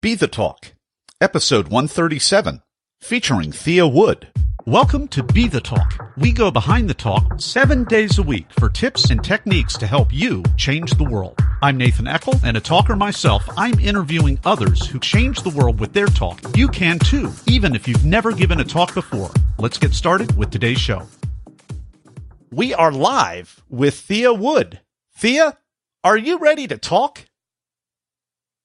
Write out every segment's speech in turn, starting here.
BeTheTalk, episode 137, featuring Thea Wood. Welcome to BeTheTalk. We go behind the talk 7 days a week for tips and techniques to help you change the world. I'm Nathan Eckel, and a talker myself, I'm interviewing others who change the world with their talk. You can too, even if you've never given a talk before. Let's get started with today's show. We are live with Thea Wood. Thea, are you ready to talk?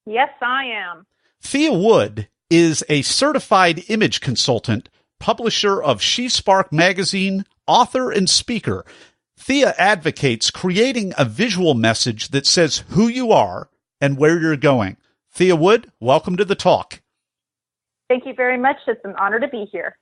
Yes, I am. Thea Wood is a certified image consultant, publisher of SheSpark magazine, author, and speaker. Thea advocates creating a visual message that says who you are and where you're going. Thea Wood, welcome to the talk. Thank you very much. It's an honor to be here.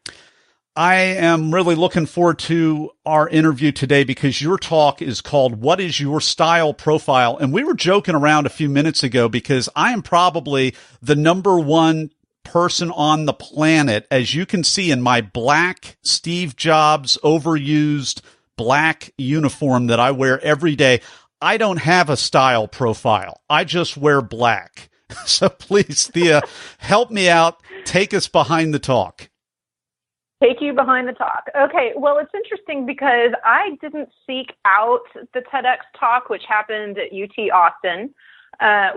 I am really looking forward to our interview today because your talk is called What is Your Style Profile? And we were joking around a few minutes ago because I am probably the number one person on the planet, as you can see in my black Steve Jobs overused black uniform that I wear every day. I don't have a style profile. I just wear black. So please, Thea, help me out. Take us behind the talk. Take you behind the talk. Okay, well, it's interesting because I didn't seek out the TEDx talk, which happened at UT Austin. I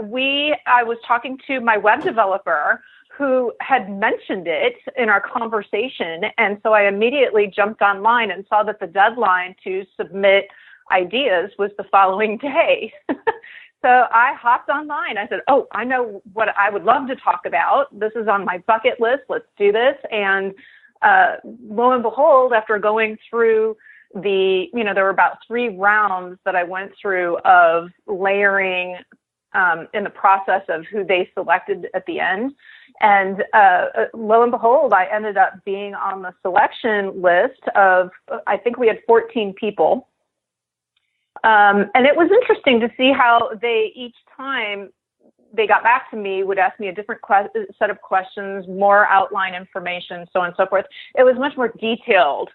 was talking to my web developer who had mentioned it in our conversation, and so I immediately jumped online and saw that the deadline to submit ideas was the following day. So I hopped online. I said, oh, I know what I would love to talk about. This is on my bucket list. Let's do this. And lo and behold, after going through there were about 3 rounds that I went through of layering in the process of who they selected at the end. And lo and behold, I ended up being on the selection list of, I think we had 14 people. And it was interesting to see how each time they got back to me, would ask me a different set of questions, more outline information, so on and so forth. It was much more detailed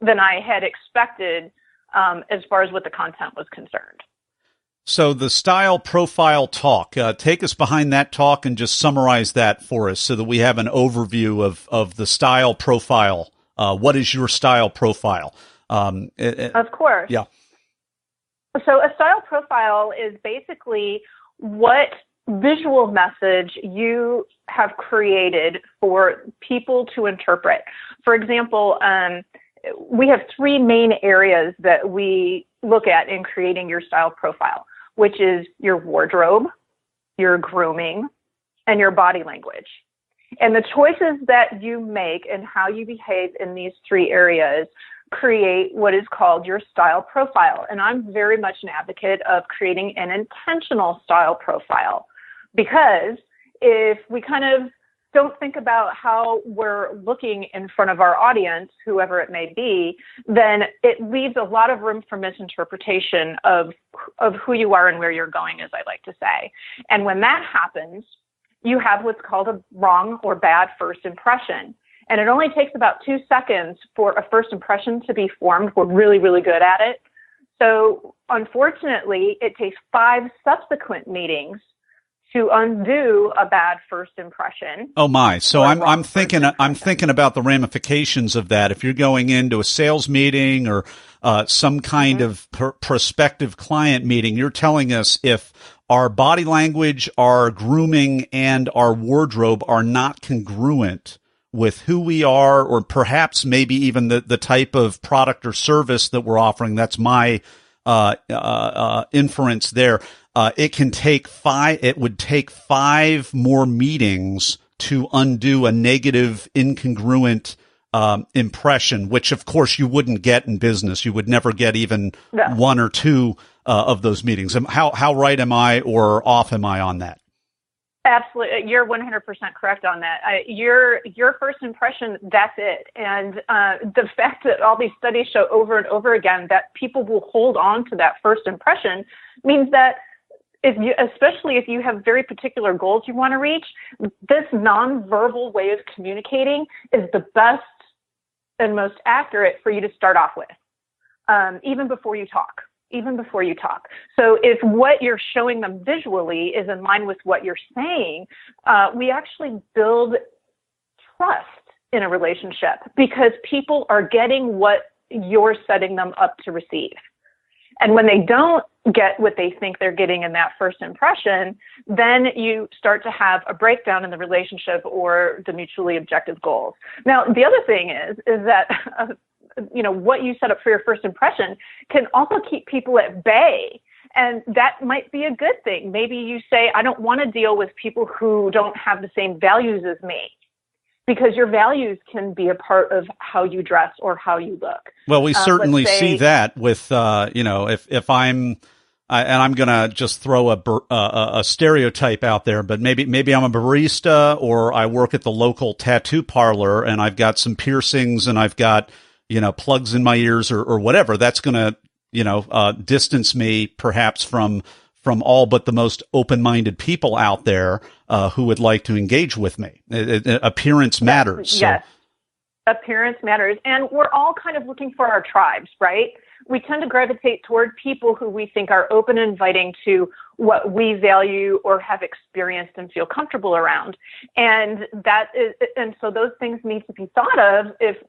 than I had expected as far as what the content was concerned. So the style profile talk, take us behind that talk and just summarize that for us so that we have an overview of the style profile. What is your style profile? Of course. Yeah. So a style profile is basically what visual message you have created for people to interpret. For example, we have 3 main areas that we look at in creating your style profile, which is your wardrobe, your grooming, and your body language. And the choices that you make and how you behave in these 3 areas create what is called your style profile. And I'm very much an advocate of creating an intentional style profile, because if we kind of don't think about how we're looking in front of our audience, whoever it may be, then it leaves a lot of room for misinterpretation of who you are and where you're going, as I like to say. And when that happens, you have what's called a wrong or bad first impression. And it only takes about 2 seconds for a first impression to be formed. We're really, really good at it. So unfortunately, it takes 5 subsequent meetings to undo a bad first impression. Oh my! So I'm thinking about the ramifications of that. If you're going into a sales meeting or some kind of prospective client meeting, you're telling us if our body language, our grooming, and our wardrobe are not congruent with who we are, or perhaps maybe even the type of product or service that we're offering. That's my inference there. It would take 5 more meetings to undo a negative, incongruent impression, which of course you wouldn't get in business. You would never get even 1 or 2 of those meetings. How right am I or off am I on that? Absolutely. You're 100% correct on that. Your first impression, that's it. And the fact that all these studies show over and over again that people will hold on to that first impression means that especially if you have very particular goals you want to reach, this nonverbal way of communicating is the best and most accurate for you to start off with, even before you talk. even before you talk. So if what you're showing them visually is in line with what you're saying, we actually build trust in a relationship because people are getting what you're setting them up to receive. And when they don't get what they think they're getting in that first impression, then you start to have a breakdown in the relationship or the mutually objective goals. Now, the other thing is that what you set up for your first impression can also keep people at bay. And that might be a good thing. Maybe you say, I don't want to deal with people who don't have the same values as me, because your values can be a part of how you dress or how you look. Well, we certainly see that with, if I'm, and I'm going to just throw a stereotype out there, but maybe I'm a barista or I work at the local tattoo parlor and I've got some piercings and I've got, plugs in my ears or whatever. That's going to, distance me perhaps from all but the most open-minded people out there who would like to engage with me. Appearance matters. Yes, appearance matters. And we're all kind of looking for our tribes, right? We tend to gravitate toward people who we think are open and inviting to what we value or have experienced and feel comfortable around. And so those things need to be thought of,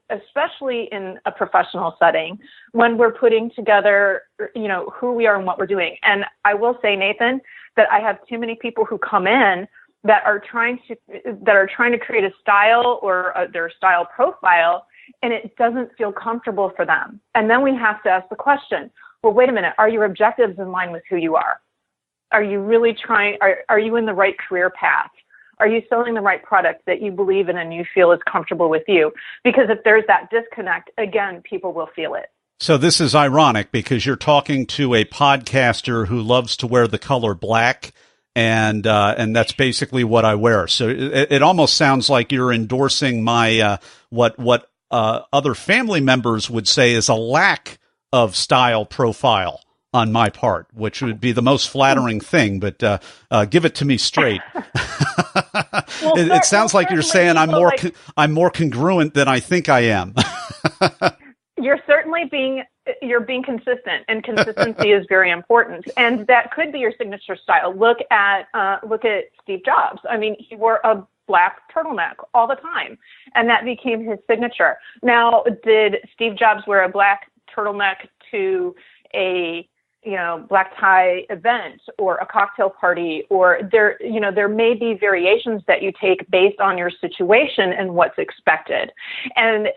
especially in a professional setting, when we're putting together, who we are and what we're doing. And I will say, Nathan, that I have too many people who come in that are trying to create a style or their style profile, and it doesn't feel comfortable for them. And then we have to ask the question, well, wait a minute, are your objectives in line with who you are? Are you really trying, are you in the right career path? Are you selling the right product that you believe in and you feel is comfortable with you? Because if there's that disconnect, again, people will feel it. So this is ironic because you're talking to a podcaster who loves to wear the color black, and that's basically what I wear. So it almost sounds like you're endorsing my what other family members would say is a lack of style profile on my part, which would be the most flattering thing. But give it to me straight. Well, it sounds like you're saying I'm more congruent than I think I am. You're certainly being consistent, and consistency is very important. And that could be your signature style. Look at Steve Jobs. I mean, he wore a black turtleneck all the time, and that became his signature. Now, did Steve Jobs wear a black turtleneck to a black tie event or a cocktail party? Or there may be variations that you take based on your situation and what's expected. And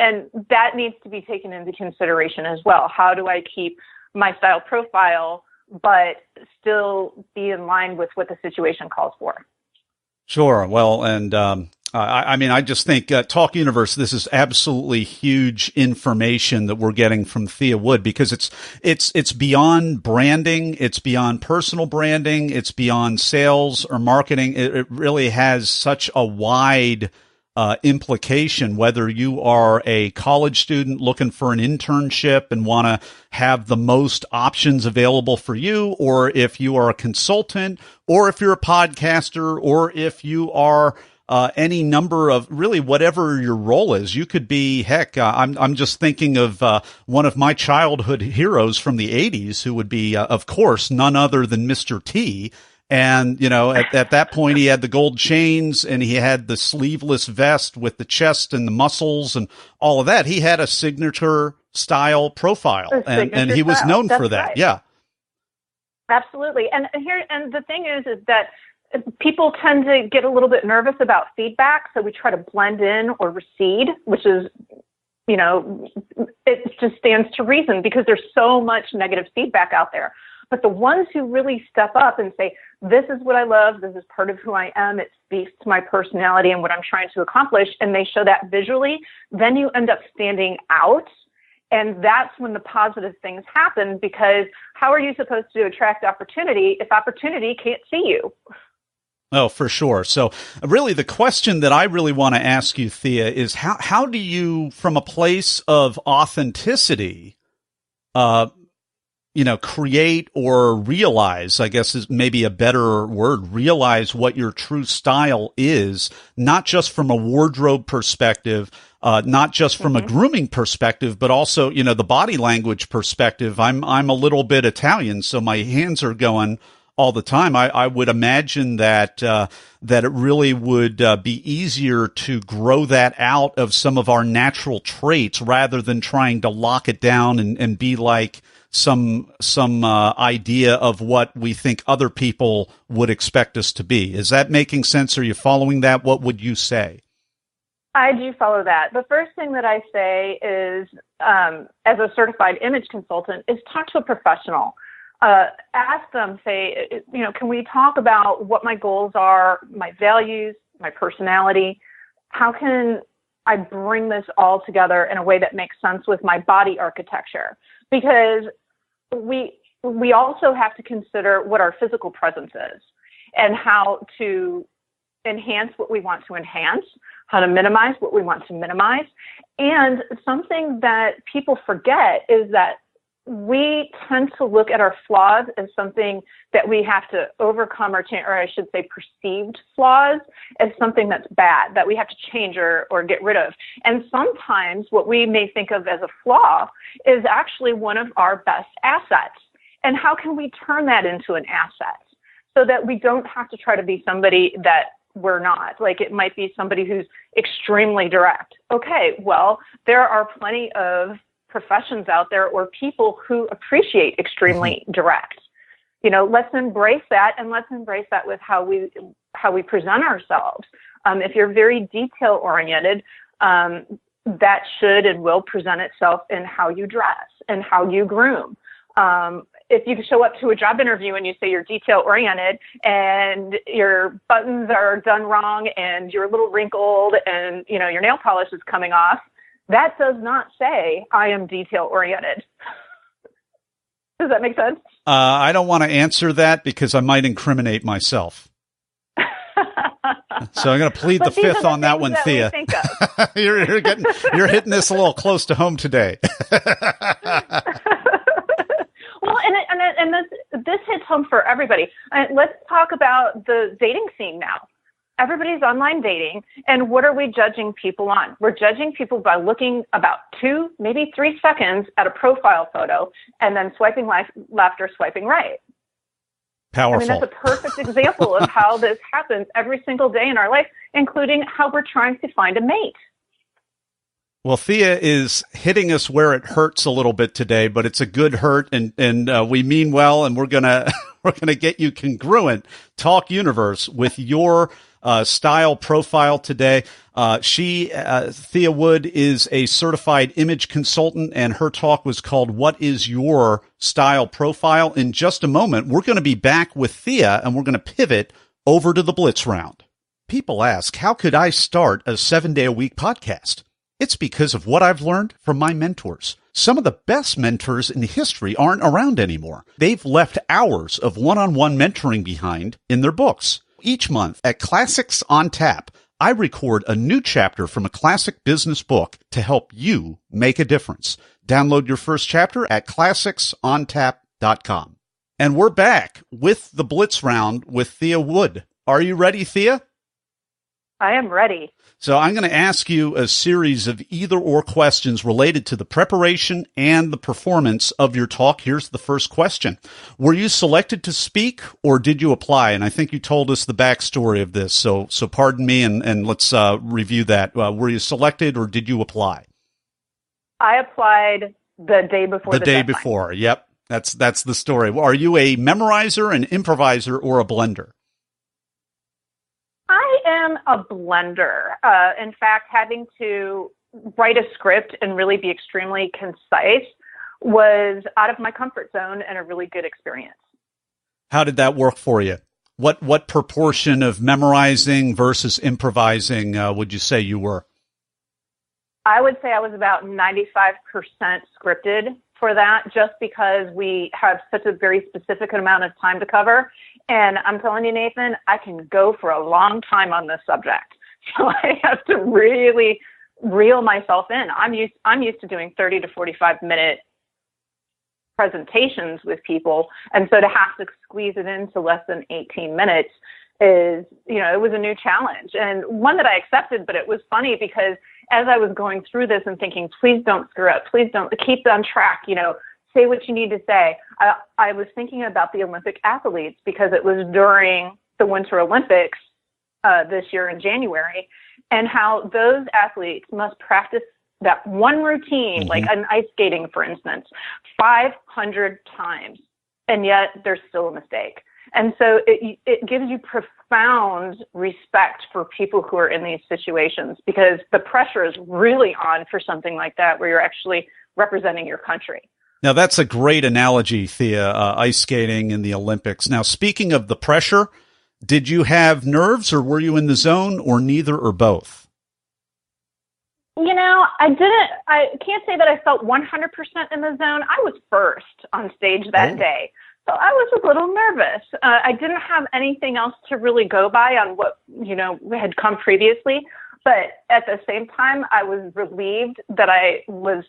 that needs to be taken into consideration as well. How do I keep my style profile, but still be in line with what the situation calls for? Sure. Well, and I just think Talk Universe, this is absolutely huge information that we're getting from Thea Wood, because it's beyond branding, it's beyond personal branding, it's beyond sales or marketing. It really has such a wide implication, whether you are a college student looking for an internship and want to have the most options available for you, or if you are a consultant, or if you're a podcaster, or if you are any number of really whatever your role is. You could be, heck, I'm just thinking of one of my childhood heroes from the 80s who would be, of course, none other than Mr. T. And, at that point, he had the gold chains and he had the sleeveless vest with the chest and the muscles and all of that. He had a signature style profile, and he was known for that. Right. Yeah. Absolutely. And the thing is that people tend to get a little bit nervous about feedback. So we try to blend in or recede, which is, it just stands to reason because there's so much negative feedback out there. But the ones who really step up and say, this is what I love, this is part of who I am, it speaks to my personality and what I'm trying to accomplish, and they show that visually, then you end up standing out. And that's when the positive things happen, because how are you supposed to attract opportunity if opportunity can't see you? Oh, for sure. So really the question that I really want to ask you, Thea, is how do you, from a place of authenticity, create or realize, I guess is maybe a better word, realize what your true style is, not just from a wardrobe perspective, not just from a grooming perspective, but also, the body language perspective. I'm a little bit Italian, so my hands are going all the time. I would imagine that it really would be easier to grow that out of some of our natural traits rather than trying to lock it down and be like some idea of what we think other people would expect us to be. Is that making sense? Are you following that? What would you say? I do follow that. The first thing that I say is, as a certified image consultant, is talk to a professional. Ask them, say, can we talk about what my goals are, my values, my personality? How can I bring this all together in a way that makes sense with my body architecture? Because we also have to consider what our physical presence is and how to enhance what we want to enhance, how to minimize what we want to minimize. And something that people forget is that we tend to look at our flaws as something that we have to overcome or change, or I should say perceived flaws as something that's bad, that we have to change or get rid of. And sometimes what we may think of as a flaw is actually one of our best assets. And how can we turn that into an asset so that we don't have to try to be somebody that we're not? Like, it might be somebody who's extremely direct. Okay, well, there are plenty of professions out there or people who appreciate extremely direct. Let's embrace that, and let's embrace that with how we present ourselves. If you're very detail oriented, that should and will present itself in how you dress and how you groom. If you show up to a job interview and you say you're detail oriented and your buttons are done wrong and you're a little wrinkled and your nail polish is coming off, that does not say I am detail oriented. Does that make sense? I don't want to answer that because I might incriminate myself. So I'm going to plead the fifth on that one, Thea. You're hitting this a little close to home today. Well, and this hits home for everybody. Let's talk about the dating scene now. Everybody's online dating, and what are we judging people on? We're judging people by looking about 2, maybe 3 seconds at a profile photo and then swiping left or swiping right. Powerful. I mean, that's a perfect example of how this happens every single day in our life, including how we're trying to find a mate. Well, Thea is hitting us where it hurts a little bit today, but it's a good hurt, and we mean well, and we're gonna get you congruent Talk Universe with your style profile today. Thea Wood is a certified image consultant, and her talk was called "What is Your Style Profile?" In just a moment, we're going to be back with Thea, and we're going to pivot over to the Blitz round. People ask, how could I start a 7-day-a-week podcast? It's because of what I've learned from my mentors. Some of the best mentors in history aren't around anymore. They've left hours of one-on-one mentoring behind in their books. Each month at Classics on Tap, I record a new chapter from a classic business book to help you make a difference. Download your first chapter at classicsontap.com. And we're back with the Blitz round with Thea Wood. Are you ready, Thea? I am ready. So I'm going to ask you a series of either-or questions related to the preparation and the performance of your talk. Here's the first question. Were you selected to speak, or did you apply? And I think you told us the backstory of this, so pardon me, and let's review that. Were you selected, or did you apply? I applied the day before the day deadline. Before, yep. That's the story. Are you a memorizer, an improviser, or a blender? I am a blender. In fact, having to write a script and really be extremely concise was out of my comfort zone and a really good experience. How did that work for you? What proportion of memorizing versus improvising would you say you were? I would say I was about 95% scripted for that, just because we have such a very specific amount of time to cover. And I'm telling you, Nathan, I can go for a long time on this subject. So I have to really reel myself in. I'm used to doing 30 to 45 minute presentations with people. And so to have to squeeze it into less than 18 minutes is, it was a new challenge, and one that I accepted. But it was funny because as I was going through this and thinking, please don't screw up, please don't, keep on track, say what you need to say, I was thinking about the Olympic athletes, because it was during the Winter Olympics this year in January, and how those athletes must practice that one routine, like an ice skating, for instance, 500 times, and yet there's still a mistake. And so it gives you profound respect for people who are in these situations, because the pressure is really on for something like that, where you're actually representing your country. Now, that's a great analogy, Thea, ice skating in the Olympics. Now, speaking of the pressure, did you have nerves, or were you in the zone, or neither, or both? I can't say that I felt 100% in the zone. I was first on stage that day. So I was a little nervous. I didn't have anything else to really go by on what, had come previously. But at the same time, I was relieved that I was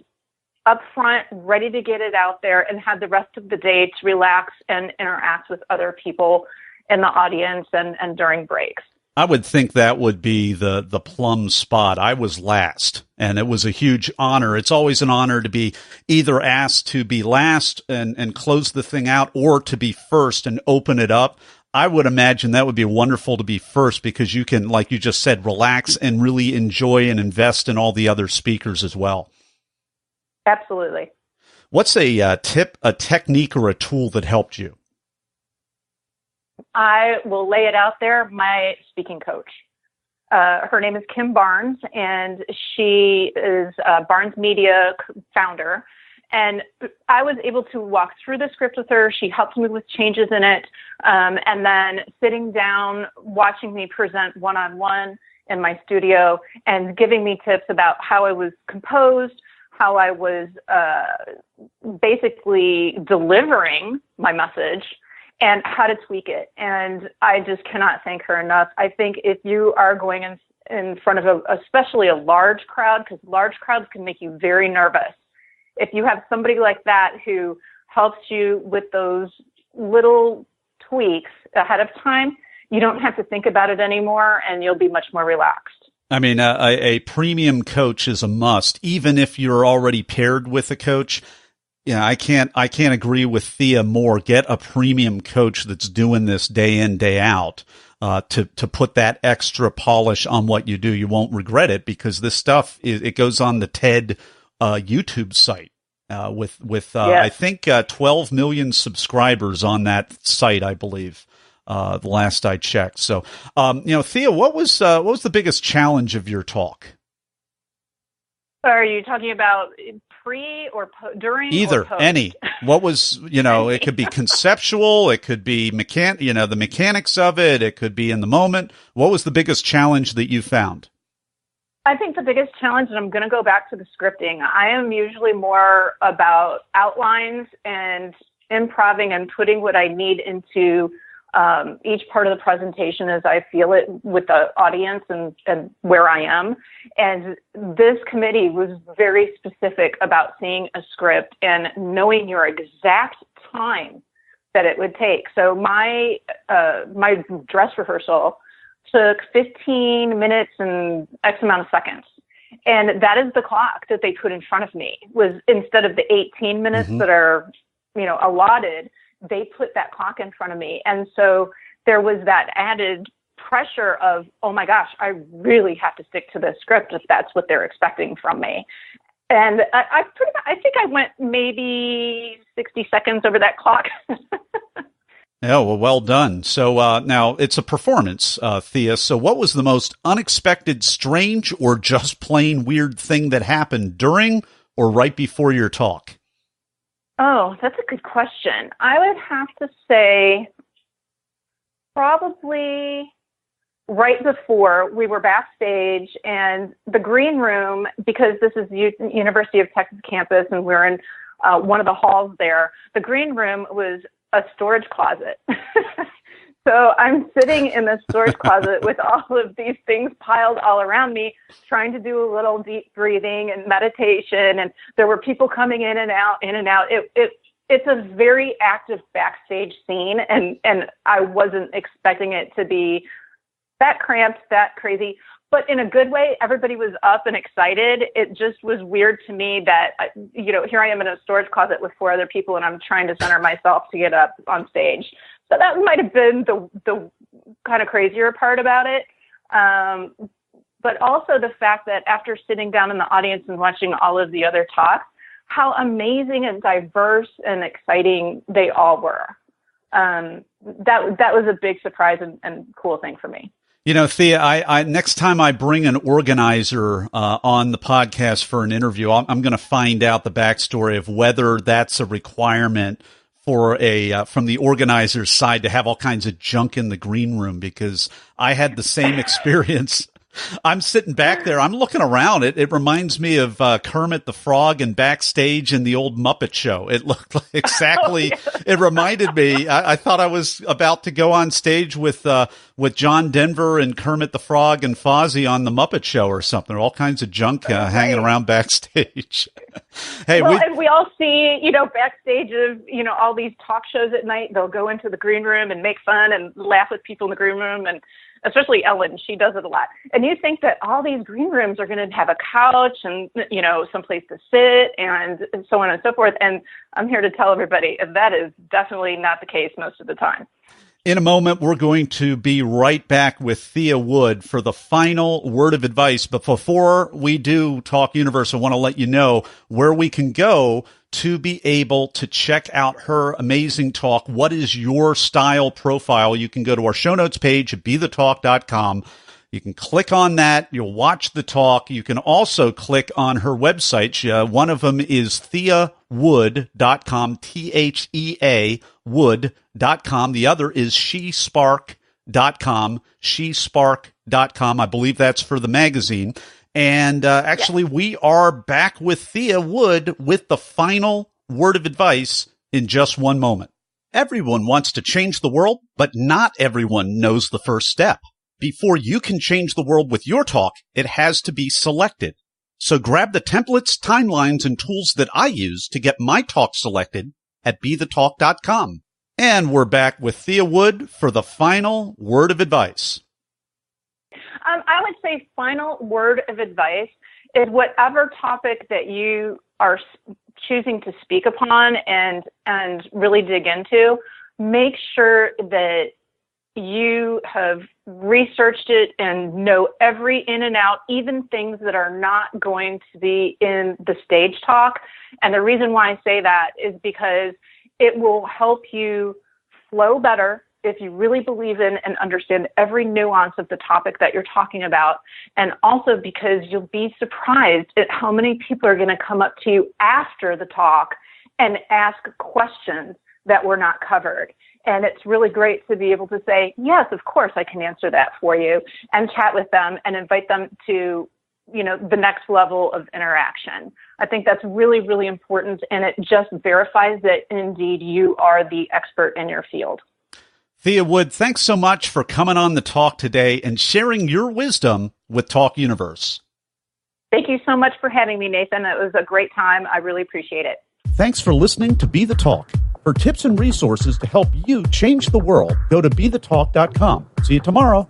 up front, ready to get it out there, and had the rest of the day to relax and interact with other people in the audience and during breaks. I would think that would be the plum spot. I was last, and it was a huge honor. It's always an honor to be either asked to be last and close the thing out, or to be first and open it up. I would imagine that would be wonderful to be first, because you can, like you just said, relax and really enjoy and invest in all the other speakers as well. Absolutely. What's a tip, a technique, or a tool that helped you? I will lay it out there. My speaking coach. Her name is Kim Barnes, and she is Barnes Media founder. And I was able to walk through the script with her. She helped me with changes in it. And then sitting down, watching me present one-on-one in my studio, and giving me tips about how I was composed, how I was basically delivering my message, and how to tweak it. And I just cannot thank her enough. I think if you are going in front of especially a large crowd, because large crowds can make you very nervous, if you have somebody like that who helps you with those little tweaks ahead of time, you don't have to think about it anymore, and you'll be much more relaxed. I mean, a premium coach is a must, even if you're already paired with a coach. Yeah, I can't agree with Thea more. Get a premium coach that's doing this day in, day out, to put that extra polish on what you do. You won't regret it, because this stuff it goes on the TED YouTube site with yes. I think 12 million subscribers on that site, I believe. The last I checked. So, Thea, what was the biggest challenge of your talk? Are you talking about pre or during? Either, or post? Any. What was, it could be conceptual, it could be the mechanics of it, it could be in the moment. What was the biggest challenge that you found? I think the biggest challenge, and I'm going to go back to the scripting, I am usually more about outlines and improvising and putting what I need into each part of the presentation as I feel it with the audience and where I am. And this committee was very specific about seeing a script and knowing your exact time that it would take. So my dress rehearsal took 15 minutes and X amount of seconds. And that is the clock that they put in front of me, was instead of the 18 minutes that are, allotted, they put that clock in front of me. And so there was that added pressure of, oh my gosh, I really have to stick to the script if that's what they're expecting from me. And I think I went maybe 60 seconds over that clock. Oh, well done. So now it's a performance, Thea. So what was the most unexpected, strange, or just plain weird thing that happened during or right before your talk? Oh, that's a good question. I would have to say probably right before we were backstage, and the green room, because this is University of Texas campus and we're in one of the halls there, the green room was a storage closet. So I'm sitting in the storage closet with all of these things piled all around me, trying to do a little deep breathing and meditation. And there were people coming in and out, in and out. it's a very active backstage scene, and I wasn't expecting it to be that cramped, that crazy, but in a good way. Everybody was up and excited. It just was weird to me that, here I am in a storage closet with 4 other people, and I'm trying to center myself to get up on stage. So that might have been the kind of crazier part about it. But also the fact that after sitting down in the audience and watching all of the other talks, how amazing and diverse and exciting they all were. That was a big surprise and cool thing for me. Thea, I next time I bring an organizer on the podcast for an interview, I'm going to find out the backstory of whether that's a requirement for from the organizer's side to have all kinds of junk in the green room, because I had the same experience. I'm sitting back there. I'm looking around. It reminds me of Kermit the Frog and backstage in the old Muppet Show. It looked like exactly. It reminded me. I thought I was about to go on stage with John Denver and Kermit the Frog and Fozzie on the Muppet Show or something. All kinds of junk hanging around backstage. Hey, and we all see, backstage of, all these talk shows at night. They'll go into the green room and make fun and laugh with people in the green room, and especially Ellen, she does it a lot. And you think that all these green rooms are going to have a couch and, someplace to sit and so on and so forth. And I'm here to tell everybody that is definitely not the case most of the time. In a moment, we're going to be right back with Thea Wood for the final word of advice. But before we do Talk Universe, I want to let you know where we can go to be able to check out her amazing talk. What is your style profile? You can go to our show notes page at BeTheTalk.com. You can click on that. You'll watch the talk. You can also click on her website. One of them is TheaWood.com, THEA Wood.com. The other is SheSpark.com, SheSpark.com. I believe that's for the magazine. And actually, we are back with Thea Wood with the final word of advice in just one moment. Everyone wants to change the world, but not everyone knows the first step. Before you can change the world with your talk, it has to be selected. So grab the templates, timelines, and tools that I use to get my talk selected at BeTheTalk.com. And we're back with Thea Wood for the final word of advice. I would say final word of advice is whatever topic that you are choosing to speak upon and really dig into, make sure that you have researched it and know every in and out, even things that are not going to be in the stage talk. And the reason why I say that is because it will help you flow better if you really believe in and understand every nuance of the topic that you're talking about. And also because you'll be surprised at how many people are going to come up to you after the talk and ask questions that were not covered. And it's really great to be able to say, yes, of course, I can answer that for you, and chat with them and invite them to, the next level of interaction. I think that's really, really important. And it just verifies that indeed you are the expert in your field. Thea Wood, thanks so much for coming on the talk today and sharing your wisdom with Talk Universe. Thank you so much for having me, Nathan. It was a great time. I really appreciate it. Thanks for listening to Be The Talk. For tips and resources to help you change the world, go to BeTheTalk.com. See you tomorrow.